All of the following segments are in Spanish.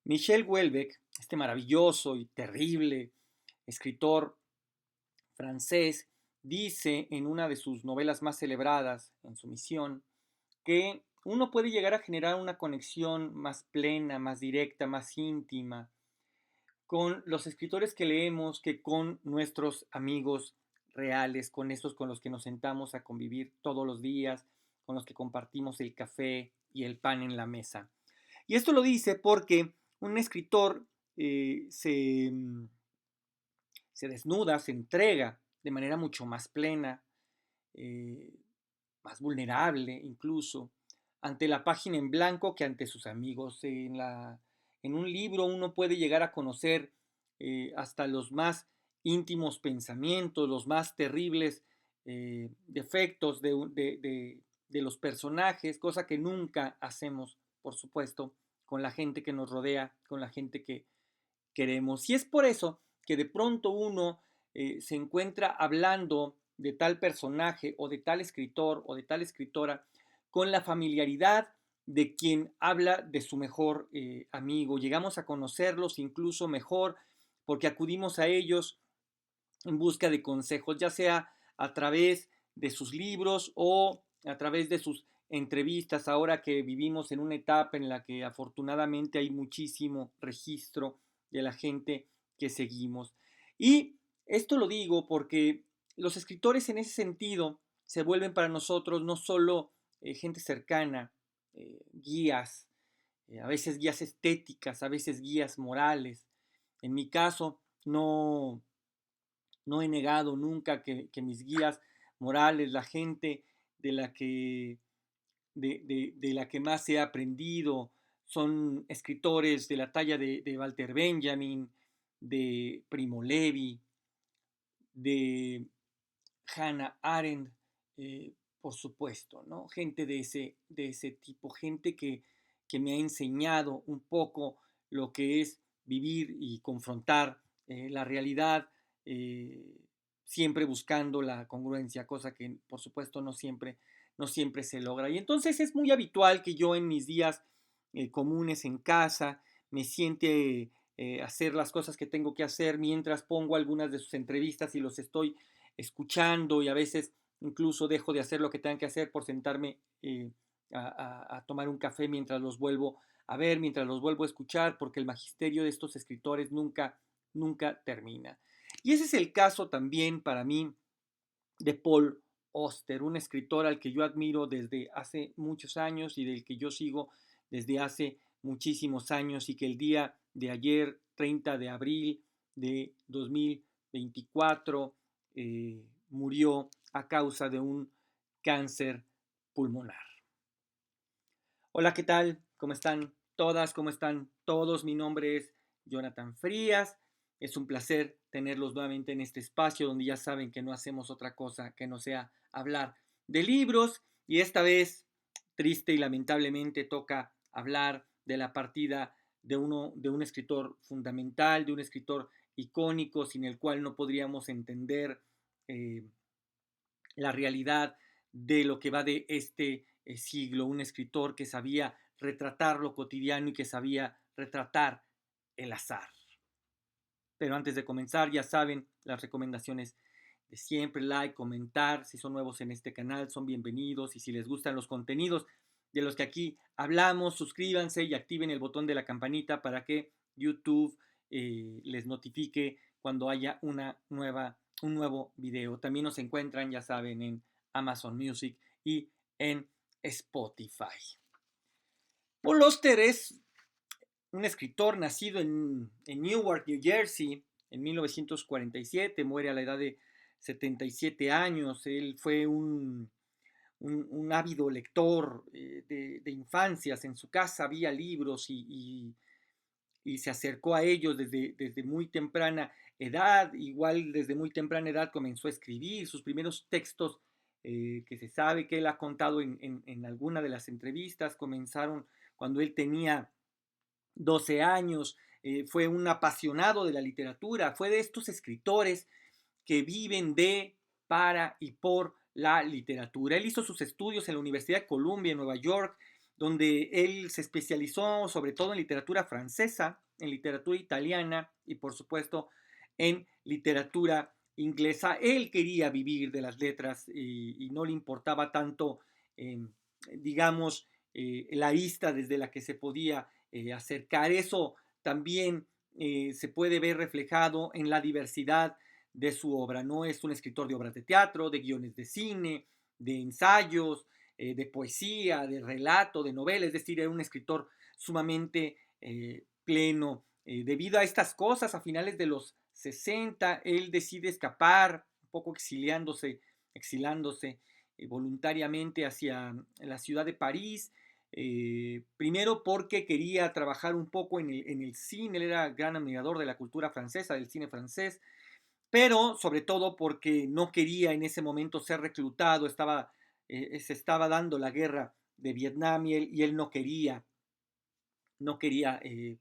Michel Houellebecq, este maravilloso y terrible escritor francés, dice en una de sus novelas más celebradas, en su misión, que uno puede llegar a generar una conexión más plena, más directa, más íntima con los escritores que leemos que con nuestros amigos reales, con estos con los que nos sentamos a convivir todos los días, con los que compartimos el café y el pan en la mesa. Y esto lo dice porque un escritor se desnuda, se entrega de manera mucho más plena, eh, más vulnerable incluso, ante la página en blanco que ante sus amigos. En un libro uno puede llegar a conocer hasta los más íntimos pensamientos, los más terribles defectos de los personajes, cosa que nunca hacemos, por supuesto, con la gente que nos rodea, con la gente que queremos. Y es por eso que de pronto uno se encuentra hablando de tal personaje o de tal escritor o de tal escritora con la familiaridad de quien habla de su mejor amigo. Llegamos a conocerlos incluso mejor porque acudimos a ellos en busca de consejos, ya sea a través de sus libros o a través de sus entrevistas, ahora que vivimos en una etapa en la que afortunadamente hay muchísimo registro de la gente que seguimos. Y esto lo digo porque los escritores en ese sentido se vuelven para nosotros no solo gente cercana, guías, a veces guías estéticas, a veces guías morales. En mi caso, no he negado nunca que mis guías morales, la gente de la que, de la que más he aprendido, son escritores de la talla de Walter Benjamin, de Primo Levi, de Hannah Arendt, por supuesto, ¿no? Gente de ese tipo, gente que me ha enseñado un poco lo que es vivir y confrontar la realidad, eh, siempre buscando la congruencia, cosa que por supuesto no siempre se logra. Y entonces es muy habitual que yo en mis días comunes en casa me siente hacer las cosas que tengo que hacer mientras pongo algunas de sus entrevistas y los estoy escuchando, y a veces incluso dejo de hacer lo que tengan que hacer por sentarme a tomar un café mientras los vuelvo a ver, mientras los vuelvo a escuchar, porque el magisterio de estos escritores nunca termina. Y ese es el caso también para mí de Paul Auster, un escritor al que yo admiro desde hace muchos años y del que yo sigo desde hace muchísimos años, y que el día de ayer, 30 de abril de 2024, murió a causa de un cáncer pulmonar. Hola, ¿qué tal? ¿Cómo están todas? ¿Cómo están todos? Mi nombre es Jonathan Frías. Es un placer tenerlos nuevamente en este espacio donde ya saben que no hacemos otra cosa que no sea hablar de libros, y esta vez, triste y lamentablemente, toca hablar de la partida de un escritor fundamental, de un escritor icónico, sin el cual no podríamos entender eh, la realidad de lo que va de este siglo, un escritor que sabía retratar lo cotidiano y que sabía retratar el azar. Pero antes de comenzar, ya saben, las recomendaciones de siempre: like, comentar, si son nuevos en este canal, son bienvenidos, y si les gustan los contenidos de los que aquí hablamos, suscríbanse y activen el botón de la campanita para que YouTube les notifique cuando haya un nuevo video. También nos encuentran, ya saben, en Amazon Music y en Spotify. Paul Auster es un escritor nacido en Newark, New Jersey, en 1947, muere a la edad de 77 años. Él fue un ávido lector de infancias. En su casa había libros y se acercó a ellos desde muy temprana edad. Igual desde muy temprana edad comenzó a escribir sus primeros textos, que se sabe que él ha contado en alguna de las entrevistas, comenzaron cuando él tenía 12 años. Fue un apasionado de la literatura, fue de estos escritores que viven de, para y por la literatura. Él hizo sus estudios en la Universidad de Columbia en Nueva York, donde él se especializó sobre todo en literatura francesa, en literatura italiana y por supuesto en literatura inglesa. Él quería vivir de las letras y no le importaba tanto, eh, digamos, la arista desde la que se podía acercar. Eso también se puede ver reflejado en la diversidad de su obra. No es un escritor de obras de teatro, de guiones de cine, de ensayos, de poesía, de relato, de novela, es decir, era un escritor sumamente pleno. Debido a estas cosas, a finales de los 60, él decide escapar, un poco exilándose voluntariamente hacia la ciudad de París, primero porque quería trabajar un poco en el cine, él era gran admirador de la cultura francesa, del cine francés, pero sobre todo porque no quería en ese momento ser reclutado, se estaba dando la guerra de Vietnam y él no quería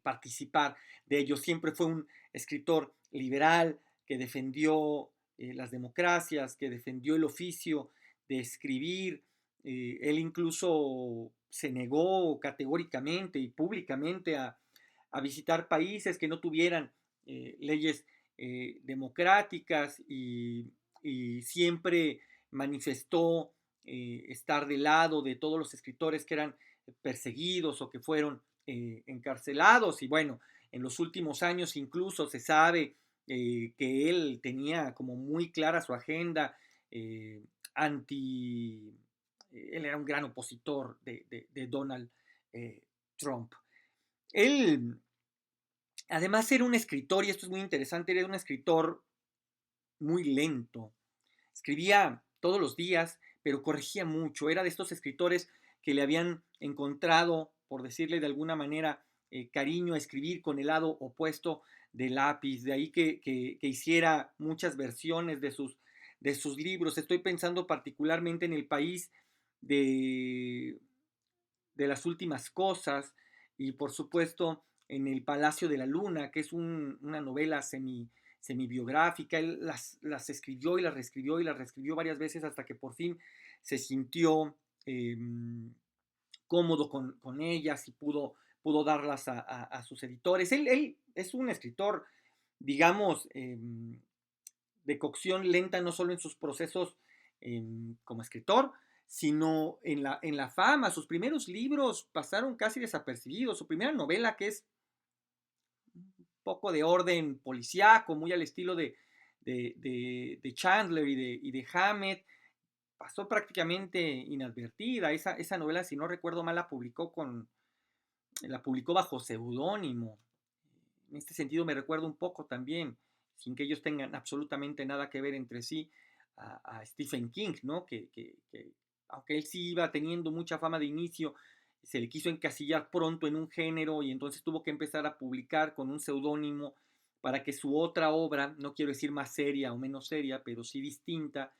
participar de ello. Siempre fue un escritor liberal que defendió las democracias, que defendió el oficio de escribir. Él incluso se negó categóricamente y públicamente a visitar países que no tuvieran leyes democráticas y siempre manifestó estar del lado de todos los escritores que eran perseguidos o que fueron encarcelados. Y bueno, en los últimos años incluso se sabe que él tenía como muy clara su agenda eh, anti... Él era un gran opositor de Donald eh, Trump. Él, además, era un escritor, y esto es muy interesante, era un escritor muy lento. Escribía todos los días, pero corregía mucho. Era de estos escritores que le habían encontrado, por decirle de alguna manera, cariño a escribir con el lado opuesto del lápiz. De ahí que hiciera muchas versiones de sus libros. Estoy pensando particularmente en El País de, de las Últimas Cosas y por supuesto en El Palacio de la Luna, que es una novela semibiográfica. Él las escribió y las reescribió y las reescribió varias veces hasta que por fin se sintió cómodo con ellas y pudo darlas a sus editores. Él es un escritor, digamos, de cocción lenta, no solo en sus procesos como escritor, sino en la fama. Sus primeros libros pasaron casi desapercibidos. Su primera novela, que es un poco de orden policíaco, muy al estilo de Chandler y de Hammett, pasó prácticamente inadvertida. Esa novela, si no recuerdo mal, la publicó bajo seudónimo. En este sentido me recuerda un poco también, sin que ellos tengan absolutamente nada que ver entre sí, a Stephen King, ¿no? Que aunque él sí iba teniendo mucha fama de inicio, se le quiso encasillar pronto en un género y entonces tuvo que empezar a publicar con un seudónimo para que su otra obra, no quiero decir más seria o menos seria, pero sí distinta,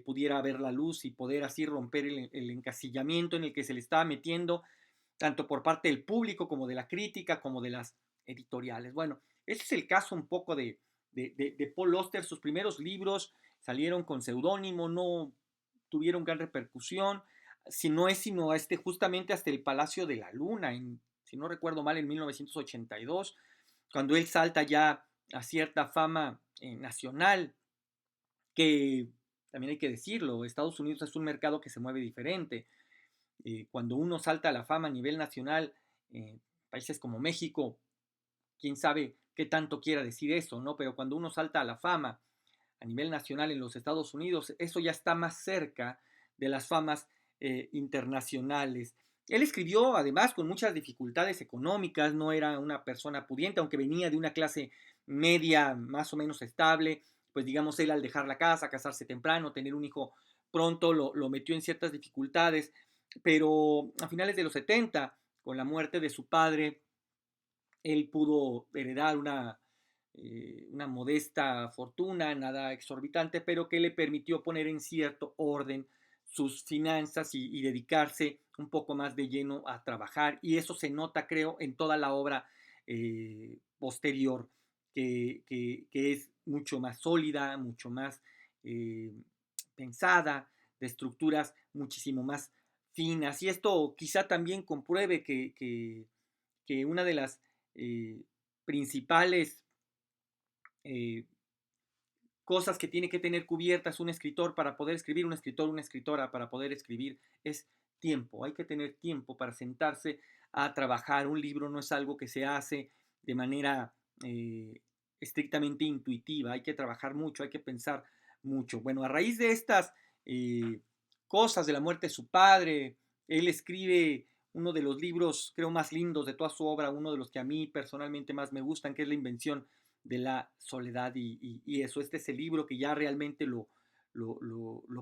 pudiera ver la luz y poder así romper el encasillamiento en el que se le estaba metiendo, tanto por parte del público como de la crítica, como de las editoriales. Bueno, ese es el caso un poco de Paul Auster. Sus primeros libros salieron con seudónimo, no tuvieron gran repercusión, si no es sino justamente hasta el Palacio de la Luna, si no recuerdo mal, en 1982, cuando él salta ya a cierta fama nacional, que también hay que decirlo, Estados Unidos es un mercado que se mueve diferente. Cuando uno salta a la fama a nivel nacional, países como México, quién sabe qué tanto quiera decir eso, ¿no? Pero cuando uno salta a la fama a nivel nacional en los Estados Unidos, eso ya está más cerca de las famas internacionales. Él escribió además con muchas dificultades económicas, no era una persona pudiente, aunque venía de una clase media más o menos estable, pues digamos él al dejar la casa, casarse temprano, tener un hijo pronto, lo metió en ciertas dificultades, pero a finales de los 70, con la muerte de su padre, él pudo heredar una modesta fortuna, nada exorbitante, pero que le permitió poner en cierto orden sus finanzas y dedicarse un poco más de lleno a trabajar. Y eso se nota, creo, en toda la obra posterior, que es mucho más sólida, mucho más eh, pensada, de estructuras muchísimo más finas. Y esto quizá también compruebe que una de las principales eh, cosas que tiene que tener cubiertas un escritor para poder escribir, un escritor, una escritora para poder escribir, es tiempo. Hay que tener tiempo para sentarse a trabajar. Un libro no es algo que se hace de manera estrictamente intuitiva. Hay que trabajar mucho, hay que pensar mucho. Bueno, a raíz de estas eh, cosas de la muerte de su padre, él escribe uno de los libros, creo, más lindos de toda su obra, uno de los que a mí personalmente más me gustan, que es La invención de la soledad y eso. Este es el libro que ya realmente lo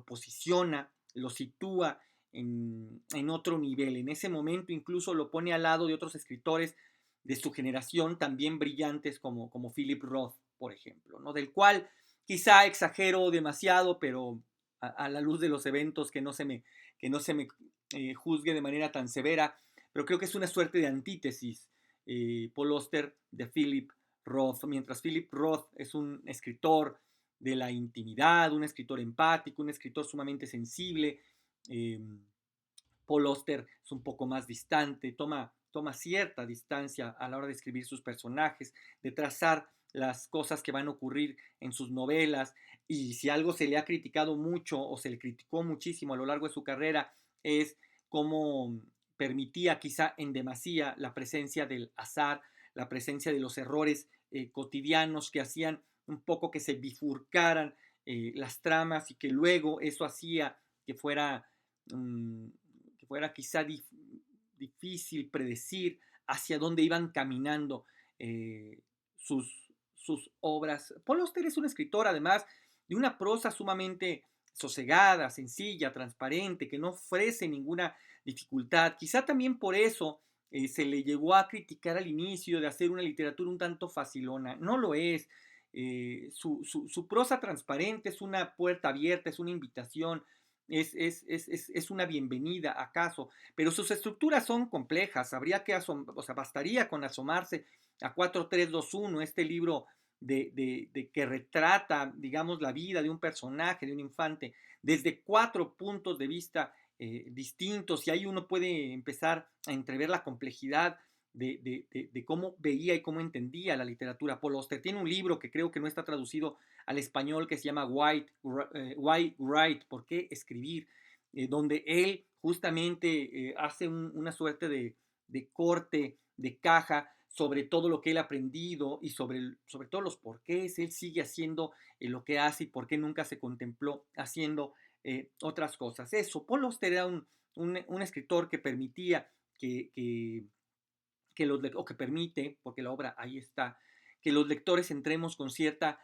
posiciona, lo sitúa en otro nivel. En ese momento incluso lo pone al lado de otros escritores de su generación también brillantes como Philip Roth, por ejemplo, ¿no? Del cual quizá exagero demasiado, pero a la luz de los eventos que no se me juzgue de manera tan severa, pero creo que es una suerte de antítesis, Paul Auster, de Philip Roth. Mientras Philip Roth es un escritor de la intimidad, un escritor empático, un escritor sumamente sensible, eh, Paul Auster es un poco más distante, toma cierta distancia a la hora de escribir sus personajes, de trazar las cosas que van a ocurrir en sus novelas, y si algo se le ha criticado mucho o se le criticó muchísimo a lo largo de su carrera es cómo permitía quizá en demasía la presencia del azar, la presencia de los errores cotidianos que hacían un poco que se bifurcaran las tramas y que luego eso hacía que fuera um, que fuera quizá difícil predecir hacia dónde iban caminando eh, sus obras. Paul Auster es un escritor, además, de una prosa sumamente sosegada, sencilla, transparente, que no ofrece ninguna dificultad. Quizá también por eso se le llegó a criticar al inicio de hacer una literatura un tanto facilona. No lo es. Su prosa transparente es una puerta abierta, es una invitación, es una bienvenida acaso, pero sus estructuras son complejas. Habría que o sea, bastaría con asomarse a 4321, este libro que retrata, digamos, la vida de un personaje, de un infante, desde 4 puntos de vista distintos, y ahí uno puede empezar a entrever la complejidad de cómo veía y cómo entendía la literatura. Paul Auster tiene un libro que creo que no está traducido al español, que se llama Why Write, ¿por qué escribir? Donde él justamente hace una suerte de corte, de caja sobre todo lo que él ha aprendido y sobre todo los porqués él sigue haciendo lo que hace y por qué nunca se contempló haciendo otras cosas. Eso, Paul Auster era un escritor que permitía o que permite, porque la obra ahí está, que los lectores entremos con cierta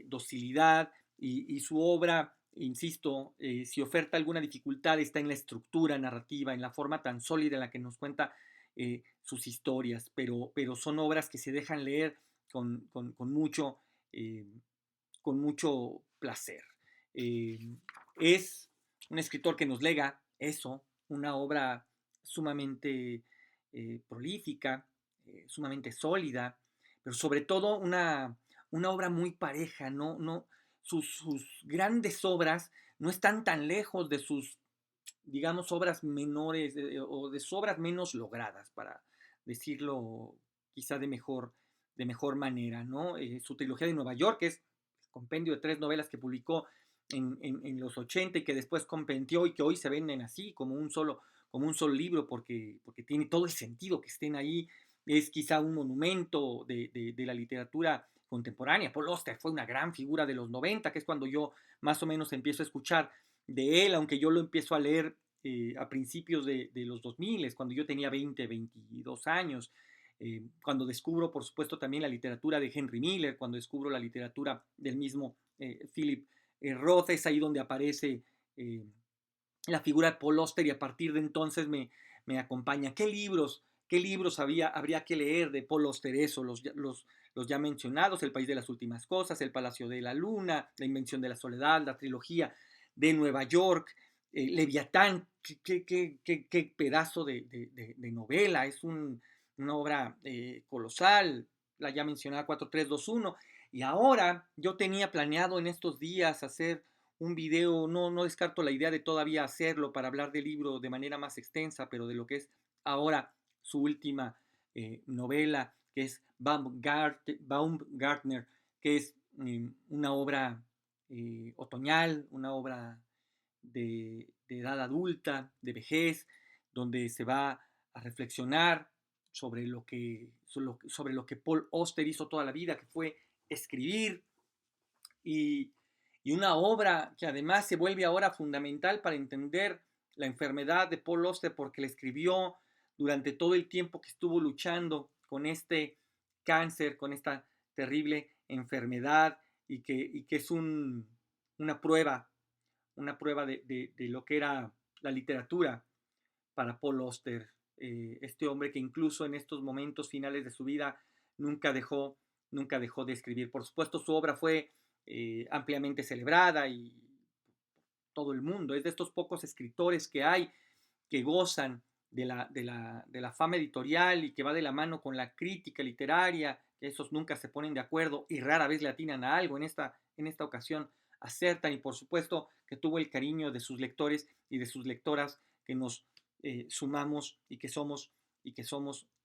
docilidad, y su obra, insisto, si oferta alguna dificultad, está en la estructura narrativa, en la forma tan sólida en la que nos cuenta sus historias, pero son obras que se dejan leer con mucho, eh, con mucho placer. Eh, es un escritor que nos lega eso, una obra sumamente prolífica, sumamente sólida, pero sobre todo una obra muy pareja. Sus grandes obras no están tan lejos de sus, digamos, obras menores o de sus obras menos logradas, para decirlo quizá de mejor manera, ¿no? Su trilogía de Nueva York es el compendio de 3 novelas que publicó en los 80 y que después compendió y que hoy se venden así como un solo libro, porque tiene todo el sentido que estén ahí. Es quizá un monumento de la literatura contemporánea. Paul Auster fue una gran figura de los 90, que es cuando yo más o menos empiezo a escuchar de él, aunque yo lo empiezo a leer a principios de los 2000, cuando yo tenía 20, 22 años, cuando descubro, por supuesto, también la literatura de Henry Miller, cuando descubro la literatura del mismo Philip Roth. Es ahí donde aparece la figura de Paul Auster, y a partir de entonces me acompaña. ¿Qué libros habría que leer de Paul Auster? Eso, los ya mencionados: El país de las últimas cosas, El palacio de la luna, La invención de la soledad, la trilogía de Nueva York, Leviatán. Qué pedazo de novela, es una obra colosal, la ya mencionada 4321. Y ahora yo tenía planeado en estos días hacer un video, no descarto la idea de todavía hacerlo para hablar del libro de manera más extensa, pero de lo que es ahora su última novela, que es Baumgartner, que es una obra otoñal, una obra de edad adulta, de vejez, donde se va a reflexionar sobre lo que Paul Auster hizo toda la vida, que fue escribir, y, y una obra que además se vuelve ahora fundamental para entender la enfermedad de Paul Auster, porque la escribió durante todo el tiempo que estuvo luchando con este cáncer, con esta terrible enfermedad, y que es una prueba de lo que era la literatura para Paul Auster, este hombre que incluso en estos momentos finales de su vida nunca dejó, nunca dejó de escribir. Por supuesto, su obra fue ampliamente celebrada y todo el mundo. Es de estos pocos escritores que hay que gozan de la fama editorial y que va de la mano con la crítica literaria, que esos nunca se ponen de acuerdo y rara vez le atinan a algo. En esta ocasión acertan, y por supuesto que tuvo el cariño de sus lectores y de sus lectoras, que nos sumamos y que somos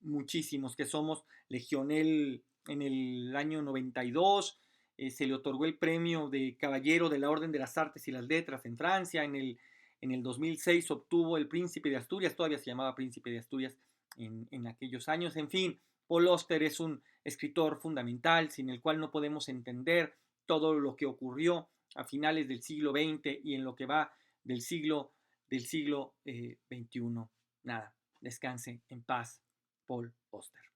muchísimos, que somos Legionel en el año 92. Se le otorgó el premio de Caballero de la Orden de las Artes y las Letras en Francia. En el 2006 obtuvo el Príncipe de Asturias, todavía se llamaba Príncipe de Asturias en aquellos años. En fin, Paul Auster es un escritor fundamental, sin el cual no podemos entender todo lo que ocurrió a finales del siglo XX y en lo que va del siglo XXI. Nada, descanse en paz, Paul Auster.